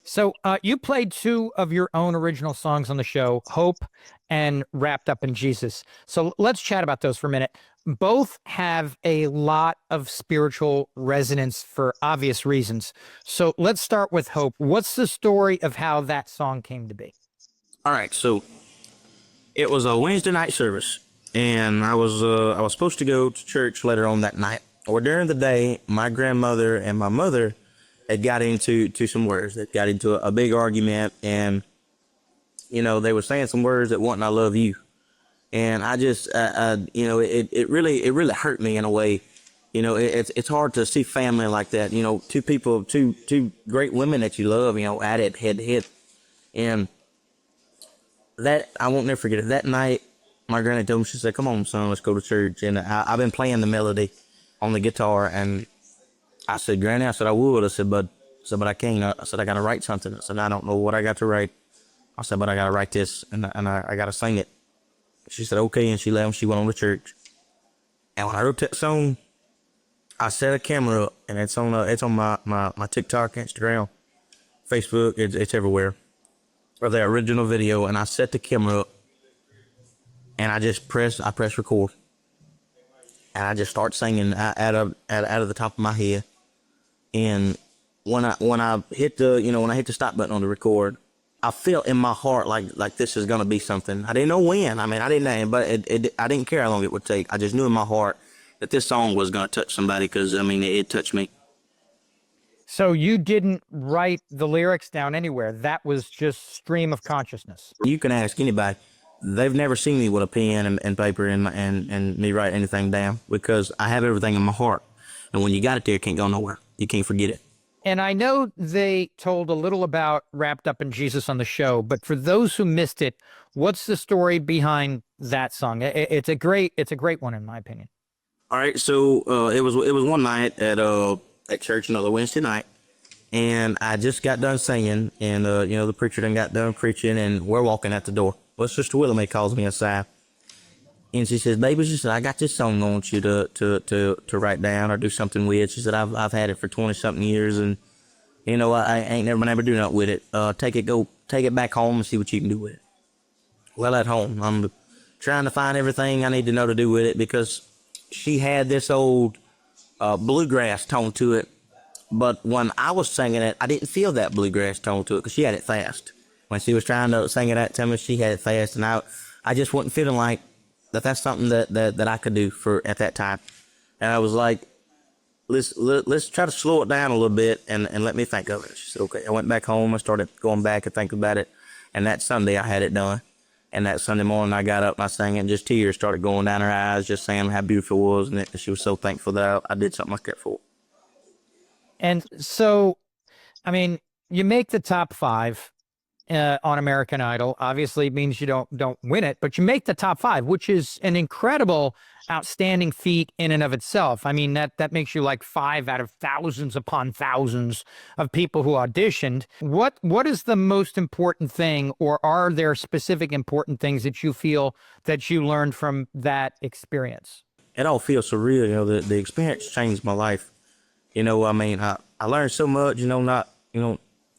So you played two of your own original songs on the show, Hope and Wrapped Up in Jesus. So let's chat about those for a minute. Both have a lot of spiritual resonance for obvious reasons. So let's start with Hope. What's the story of how that song came to be? All right, so it was a Wednesday night service, and I was supposed to go to church later on that night. Or during the day, my grandmother and my mother had got into some words. That got into a big argument, and they were saying some words that wasn't "I love you," and I just it really hurt me in a way. It's hard to see family like that. Two people, two great women that you love, at it head to head, and that I won't never forget it. That night, my granny told me, she said, "Come on, son, let's go to church." And I've been playing the melody on the guitar, and I said, "Granny," I said, "I would." I said, "But I can't." I said, "I got to write something." I said, "I don't know what I got to write." I said, "But I got to write this, and I got to sing it." She said, "Okay," and she left, and she went on to church. And when I wrote that song, I set a camera up, and it's on my TikTok, Instagram, Facebook, it's everywhere, for the original video, and I set the camera up, and I press record, and I just start singing out of the top of my head. And when I hit the stop button on the record, I felt in my heart like this is gonna be something. I didn't know when. I mean, I didn't know, but I didn't care how long it would take. I just knew in my heart that this song was gonna touch somebody, because it touched me. So you didn't write the lyrics down anywhere. That was just stream of consciousness. You can ask anybody. They've never seen me with a pen and paper and me write anything down, because I have everything in my heart. And when you got it there, it can't go nowhere. You can't forget it. And I know they told a little about Wrapped Up in Jesus on the show, but for those who missed it, what's the story behind that song? It's a great one in my opinion. All right, so it was one night at church, another Wednesday night, and I just got done singing, and the preacher done got done preaching, and we're walking out the door. Well, Sister Willamette calls me aside, and she says, "Baby," she said, "I got this song I want you to write down or do something with." She said, "I've had it for 20 something years, and I ain't never been able to do nothing with it. Take it back home and see what you can do with it." Well, at home, I'm trying to find everything I need to know to do with it, because she had this old bluegrass tone to it. But when I was singing it, I didn't feel that bluegrass tone to it, because she had it fast. When she was trying to sing it out to me, she had it fast, and I just wasn't feeling like that's something that I could do for at that time. And I was like, let's try to slow it down a little bit and let me think of it. She said, "Okay." I went back home. I started going back and thinking about it. And that Sunday I had it done. And that Sunday morning I got up and I sang it, and just tears started going down her eyes, just saying how beautiful it was. And she was so thankful that I did something like that for her. And so, I mean, you make the top five on American Idol. Obviously, it means you don't win it, but you make the top five, which is an incredible, outstanding feat in and of itself. I mean, that makes you like five out of thousands upon thousands of people who auditioned. What is the most important thing, or are there specific important things that you feel that you learned from that experience? It all feels surreal. The experience changed my life. I learned so much,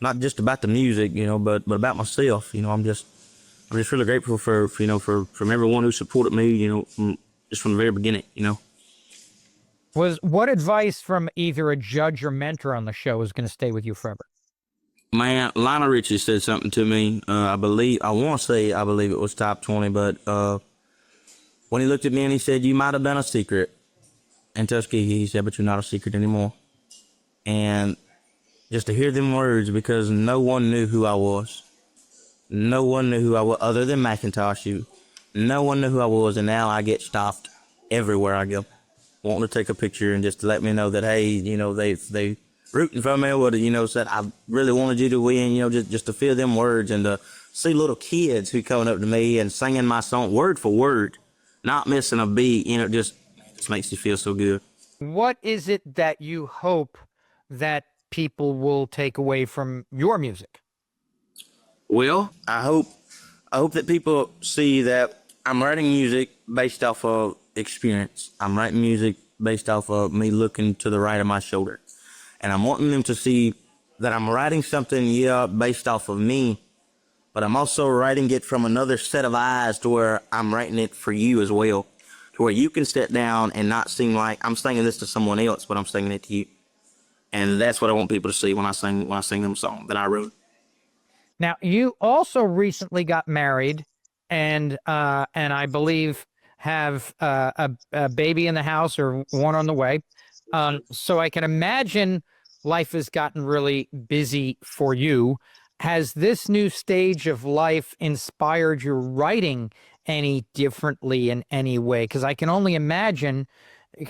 not just about the music, but about myself. I'm just really grateful for from everyone who supported me, from the very beginning. What advice from either a judge or mentor on the show is going to stay with you forever? Man, Lionel Richie said something to me. I believe it was top 20, but when he looked at me and he said, "You might have been a secret in Tuskegee," he said, "but you're not a secret anymore." And just to hear them words, because no one knew who I was. No one knew who I was other than Macintosh. No one knew who I was, and now I get stopped everywhere I go, wanting to take a picture and just to let me know that, hey, they rooting for me, or said I really wanted you to win. Just to feel them words, and to see little kids who coming up to me and singing my song word for word, not missing a beat. Just makes you feel so good. What is it that you hope that people will take away from your music? Well, I hope that people see that I'm writing music based off of experience. I'm writing music based off of me looking to the right of my shoulder. And I'm wanting them to see that I'm writing something, yeah, based off of me, but I'm also writing it from another set of eyes to where I'm writing it for you as well, to where you can sit down and not seem like I'm singing this to someone else, but I'm singing it to you. And that's what I want people to see when I sing them a song that I wrote. Now, you also recently got married, and I believe have a baby in the house or one on the way. So I can imagine life has gotten really busy for you. Has this new stage of life inspired your writing any differently in any way? Because I can only imagine.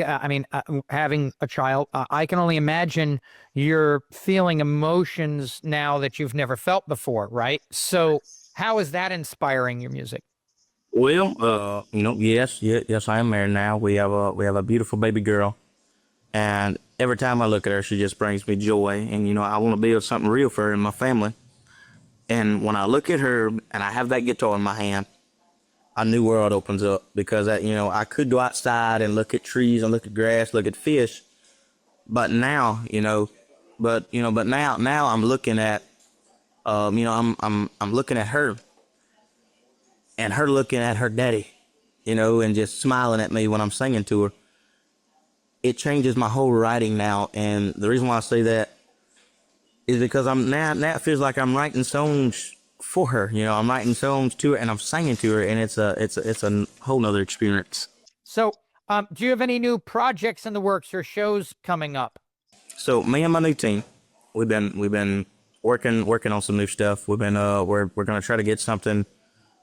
I mean, having a child, I can only imagine you're feeling emotions now that you've never felt before, right? So, how is that inspiring your music? Well, yes, I am married now. We have a beautiful baby girl, and every time I look at her, she just brings me joy. And I want to build something real for her and my family. And when I look at her and I have that guitar in my hand, a new world opens up because I could go outside and look at trees and look at grass, look at fish, but now, but now I'm looking at, I'm looking at her and her looking at her daddy, and just smiling at me when I'm singing to her. It changes my whole writing now, and the reason why I say that is because I'm now it feels like I'm writing songs for her. I'm writing songs to her and I'm singing to her, and it's a whole nother experience. So, do you have any new projects in the works or shows coming up? So me and my new team, we've been working on some new stuff. We're gonna try to get something,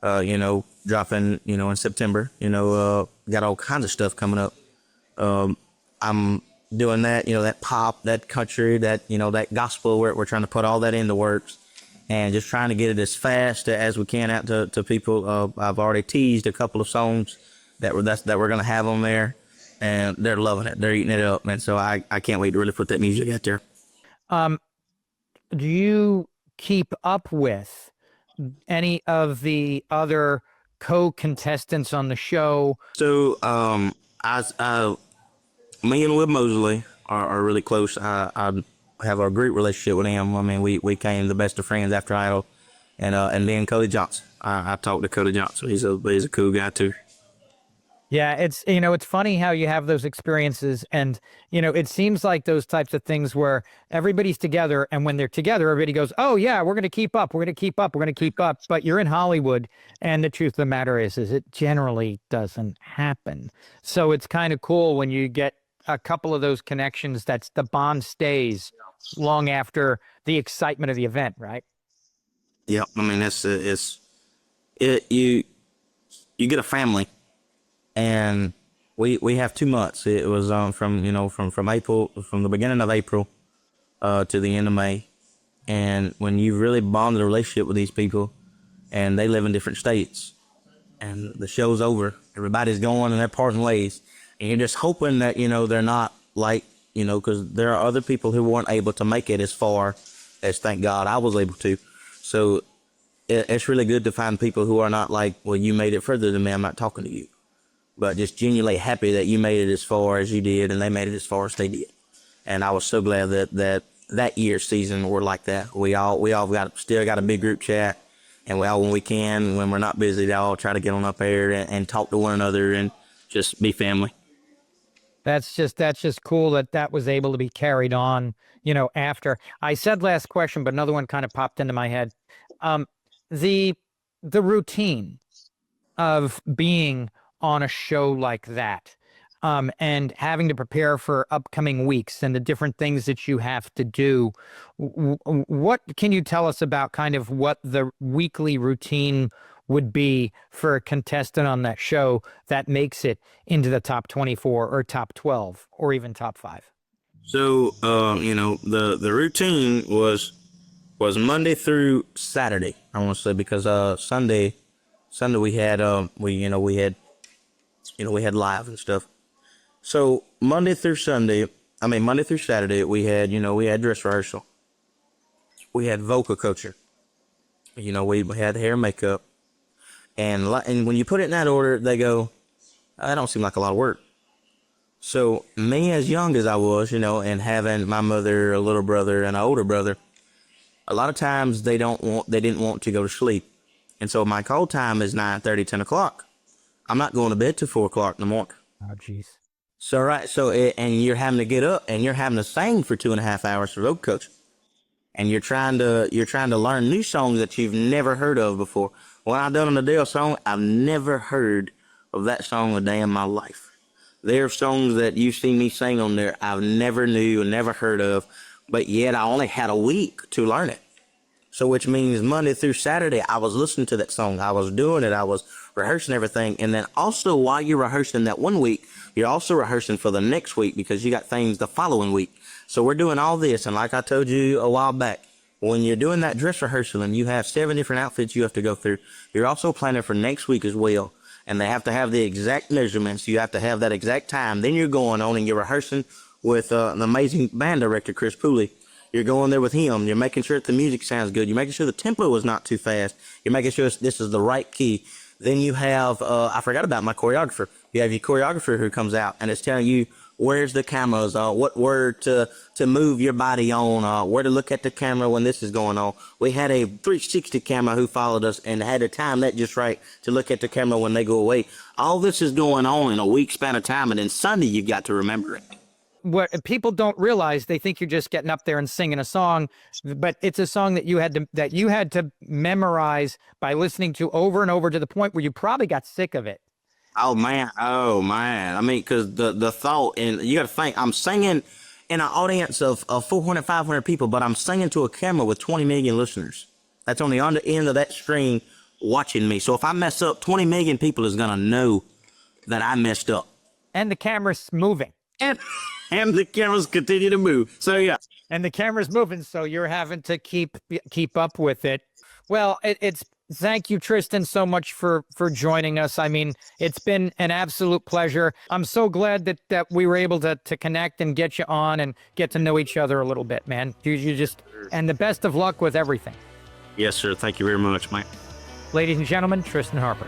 dropping, in September. Got all kinds of stuff coming up. I'm doing that, that pop, that country, that gospel. We're trying to put all that into works and just trying to get it as fast as we can out to people. I've already teased a couple of songs that we're gonna have on there, and they're loving it. They're eating it up, and so I can't wait to really put that music out there. Um, do you keep up with any of the other co-contestants on the show? So me and Will Mosley are really close. I have a great relationship with him. I mean, we came the best of friends after Idol, and then Cody Johnson. I talked to Cody Johnson. He's a cool guy too. Yeah, it's funny how you have those experiences, and it seems like those types of things where everybody's together, and when they're together, everybody goes, "Oh yeah, we're going to keep up, we're going to keep up, we're going to keep up." But you're in Hollywood, and the truth of the matter is it generally doesn't happen. So it's kind of cool when you get a couple of those connections. That's the bond stays long after the excitement of the event, right? Yeah, I mean it's it you get a family, and we have 2 months. It was from April, from the beginning of April to the end of May. And when you really bond a relationship with these people, and they live in different states, and the show's over, everybody's going and they're parting ways, and you're just hoping that they're not like, because there are other people who weren't able to make it as far as, thank God, I was able to. So it's really good to find people who are not like, well, you made it further than me, I'm not talking to you, but just genuinely happy that you made it as far as you did and they made it as far as they did. And I was so glad that year's season were like that. We all still got a big group chat, and we all, when we can, when we're not busy, they all try to get on up there and talk to one another and just be family. That's just cool that that was able to be carried on, after. I said last question, but another one kind of popped into my head. Um, the the routine of being on a show like that, and having to prepare for upcoming weeks and the different things that you have to do. What can you tell us about kind of what the weekly routine would be for a contestant on that show that makes it into the top 24 or top 12 or even top five? So, the routine was Monday through Saturday. I want to say because Sunday we had we had live and stuff. So Monday through Saturday we had dress rehearsal. We had vocal coaching. We had hair and makeup, and when you put it in that order, they go, that don't seem like a lot of work. So me, as young as I was, and having my mother, a little brother, and an older brother, A lot of times they didn't want to go to sleep. And so my call time is 9:30, 10 o'clock. I'm not going to bed till 4 o'clock in the morning. Oh, jeez. So, right. So, and you're having to get up and you're having to sing for 2.5 hours for road coach. And you're trying to learn new songs that you've never heard of before. When I done an Adele song, I've never heard of that song a day in my life. There are songs that you see me sing on there I've never knew and never heard of, but yet I only had a week to learn it. So which means Monday through Saturday, I was listening to that song. I was doing it. I was rehearsing everything. And then also while you're rehearsing that one week, you're also rehearsing for the next week because you got things the following week. So we're doing all this. And like I told you a while back, when you're doing that dress rehearsal and you have 7 different outfits you have to go through, you're also planning for next week as well. And they have to have the exact measurements. You have to have that exact time. Then you're going on and you're rehearsing with an amazing band director, Chris Pooley. You're going there with him. You're making sure that the music sounds good. You're making sure the tempo is not too fast. You're making sure this is the right key. Then you have, I forgot about my choreographer. You have your choreographer who comes out and is telling you where's the cameras, where to move your body on, where to look at the camera when this is going on. We had a 360 camera who followed us and had to time that just right to look at the camera when they go away. All this is going on in a week span of time, and then Sunday you've got to remember it. What people don't realize, they think you're just getting up there and singing a song, but it's a song that you had to memorize by listening to over and over to the point where you probably got sick of it. Oh man, oh man. I mean, because the thought, and you got to think, I'm singing in an audience of 400, 500 people, but I'm singing to a camera with 20 million listeners. That's on the end of that screen watching me. So if I mess up, 20 million people is gonna know that I messed up. And the camera's moving. And the cameras continue to move. So yeah. And the camera's moving, so you're having to keep up with it. Well, it's thank you, Triston, so much for joining us. I mean, it's been an absolute pleasure. I'm so glad that we were able to connect and get you on and get to know each other a little bit, man. You just, and the best of luck with everything. Yes, sir. Thank you very much, Mike. Ladies and gentlemen, Triston Harper.